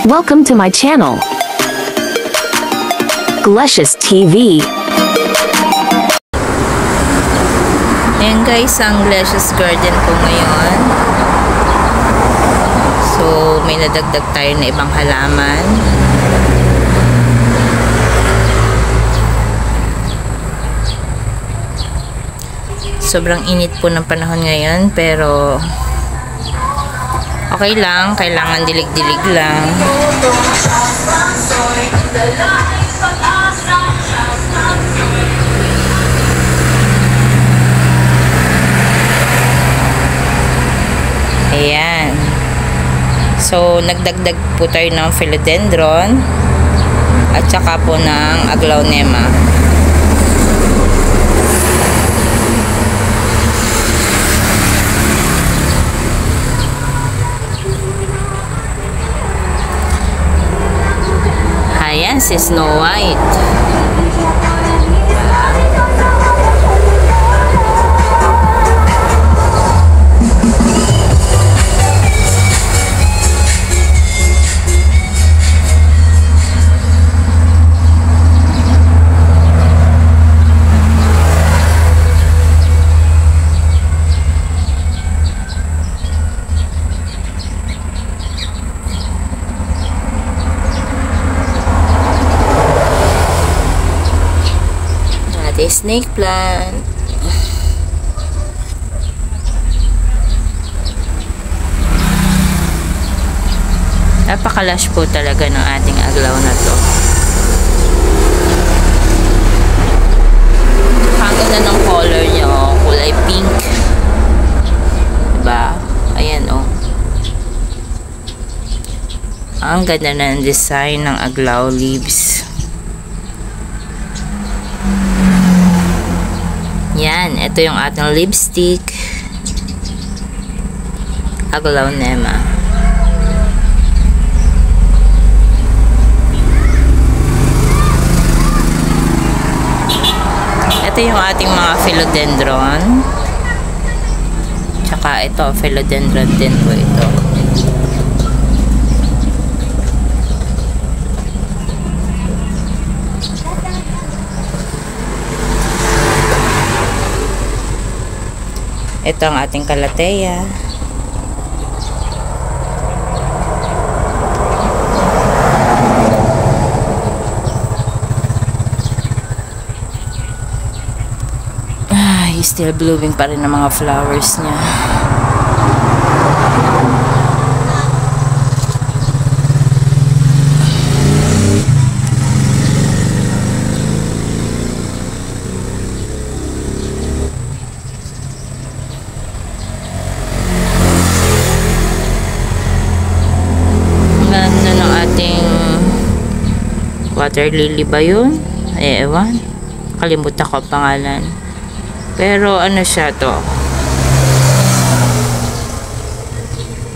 Welcome to my channel, Glecious TV. Ayan guys, ang Glecious Garden po ngayon. So, may nadagdag tayo na ibang halaman. Sobrang init po ng panahon ngayon, pero okay lang, kailangan dilig-dilig lang. Ayan. So, nagdagdag po tayo ng philodendron at saka po ng aglaonema. Ayan, si Snow White. Snake plant. Napakalash po talaga ng ating aglaw na to. Ang ganda ng color niya, oh. Kulay pink. Diba? Ayan, oh. Ang ganda ng design ng aglaw leaves. Yan, ito yung ating lipstick. Aglaonema. Ito yung ating mga philodendron. Tsaka ito, philodendron din po ito. Ito ang ating calathea. Still blooming pa rin ang mga flowers niya. Water lily ba yun? Ewan. Kalimutan ko ang pangalan. Pero ano siya to?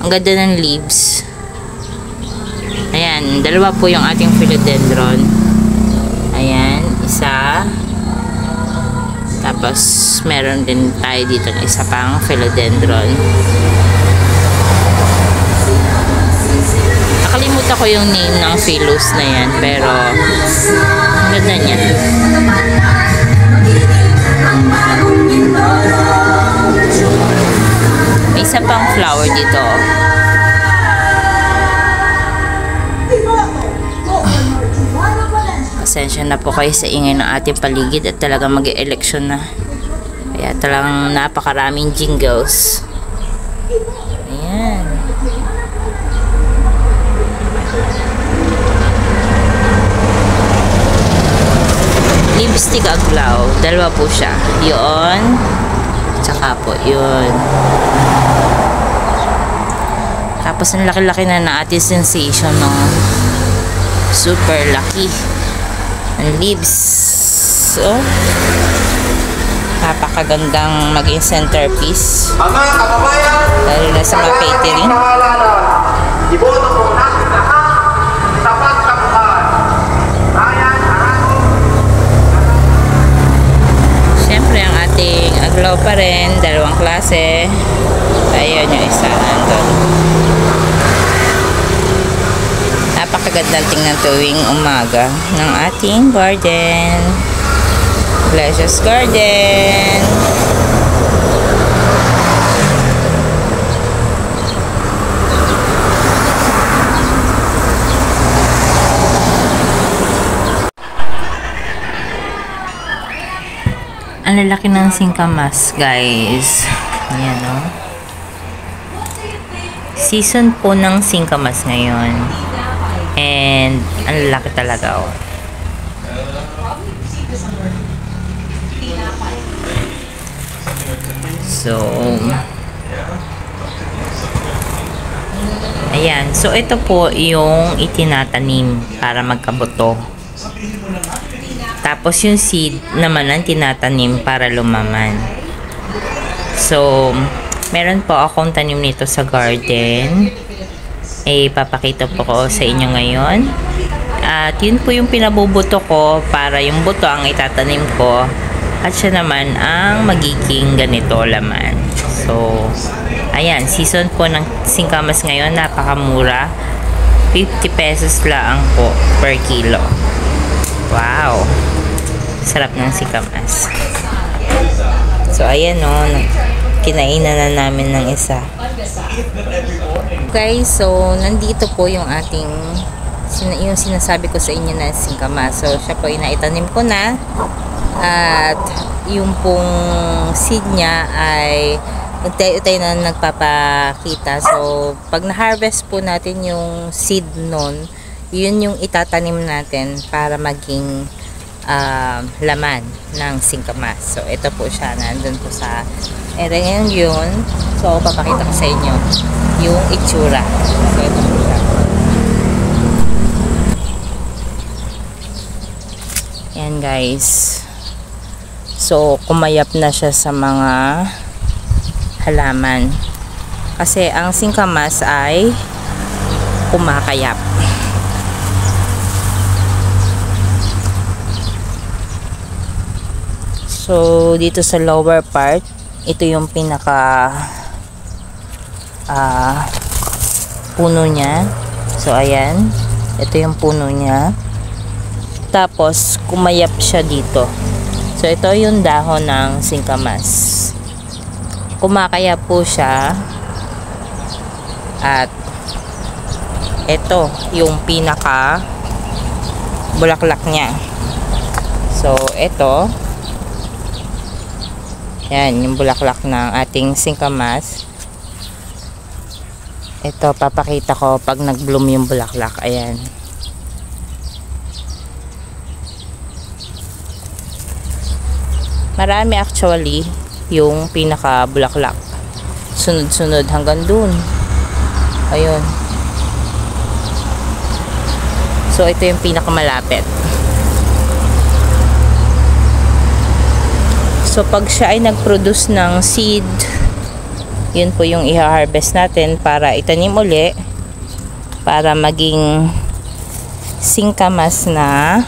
Ang ganda ng leaves. Ayan. Dalawa po yung ating philodendron. Ayan. Isa. Tapos meron din tayo dito ng isa pang philodendron. Nakalimutan ko yung name ng phyllos na yan, pero ang ganda niya. May isa pang flower dito. Pasensya na po kayo sa ingay ng ating paligid at talagang mag-e-election na. Kaya talagang napakaraming jingles. Ayan. Lipstick aglaw. Dalawa po siya. Yun. Tsaka po yun. Tapos ang laki-laki na ating sensation ng super laki ang leaves. So, napakagandang maging centerpiece. Mga kababayan, lalo na sa mga catering. Iboto po natin lahat sa pagkabuhan. Bayan, arato. Siyempre, ang ating aglaw pa rin. Dalawang klase. Ayun yung isa. Nandun. ganda tingnan tuwing umaga ng ating garden. Delicious garden. Ang lalaki ng singkamas, guys. Ayan, no? Season po ng singkamas ngayon. And, ang lalaki talaga, oh. So, ayan. So, ito po yung itinatanim para magkabuto. Tapos yung seed naman ang tinatanim para lumaman. So, meron po akong tanim nito sa garden. Papakita po ko sa inyo ngayon. At yun po yung pinabubuto ko para yung buto ang itatanim ko. At siya naman ang magiging ganito laman. So, ayan. Season po ng singkamas ngayon. Napakamura. 50 pesos lang po per kilo. Wow! Sarap ng singkamas. So, ayan o. Kinainan na namin ng isa. Okay, so, nandito po yung ating yung sinasabi ko sa inyo na singkamas. So, siya po inaitanim ko na. At yung pong seed niya ay tayo na nagpapakita. So, pag na-harvest po natin yung seed nun, yun yung itatanim natin para maging laman ng singkamas. So, ito po siya. Nandun po sa area yun. So, papakita ko sa inyo yung itsura. So, ito po siya. Yan, guys. So, kumayap na siya sa mga halaman. Kasi, ang singkamas ay kumakayap. So, dito sa lower part, ito yung pinaka puno niya. So, ayan. Ito yung puno niya. Tapos, kumayap siya dito. So, ito yung dahon ng singkamas. Kumakayap po siya. At, ito yung pinaka bulaklak niya. So, ito. Yan, yung bulaklak ng ating singkamas. Ito, papakita ko pag nag-bloom yung bulaklak. Ayan. Marami actually yung pinaka-bulaklak. Sunod-sunod hanggang dun. Ayun. So, ito yung pinaka-malapit. So, pag siya ay nag-produce ng seed, yun po yung i-harvest natin para itanim uli para maging singkamas na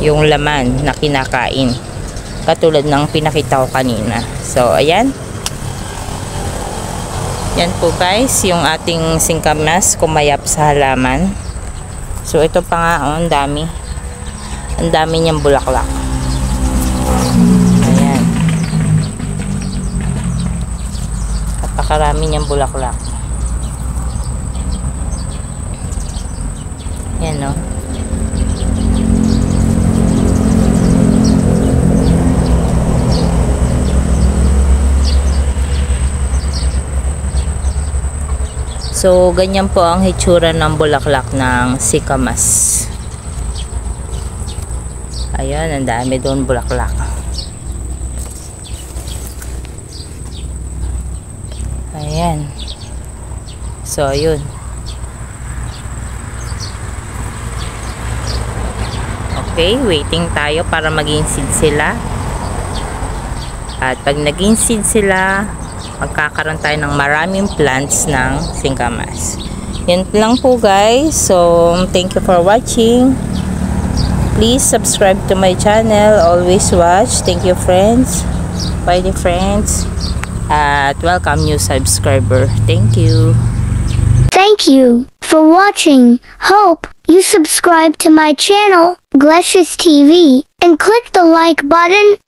yung laman na kinakain. Katulad ng pinakita ko kanina. So, ayan. Yan po guys, yung ating singkamas kumayap sa halaman. So, ito pa nga, oh, ang dami. Ang dami niyang bulaklak. Ayan. Napakarami niyang bulaklak. Yan, no? So, ganyan po ang hitsura ng bulaklak ng singkamas. Ayan, ang dami doon bulaklak. Ayan. So, ayun. Okay, waiting tayo para maging seed sila. At pag naging seed sila, magkakaroon tayo ng maraming plants ng singkamas. Yan lang po guys. So, thank you for watching. Please subscribe to my channel. Always watch. Thank you friends. Bye friends. At welcome new subscriber. Thank you. Thank you for watching. Hope you subscribe to my channel, Glecious TV, and click the like button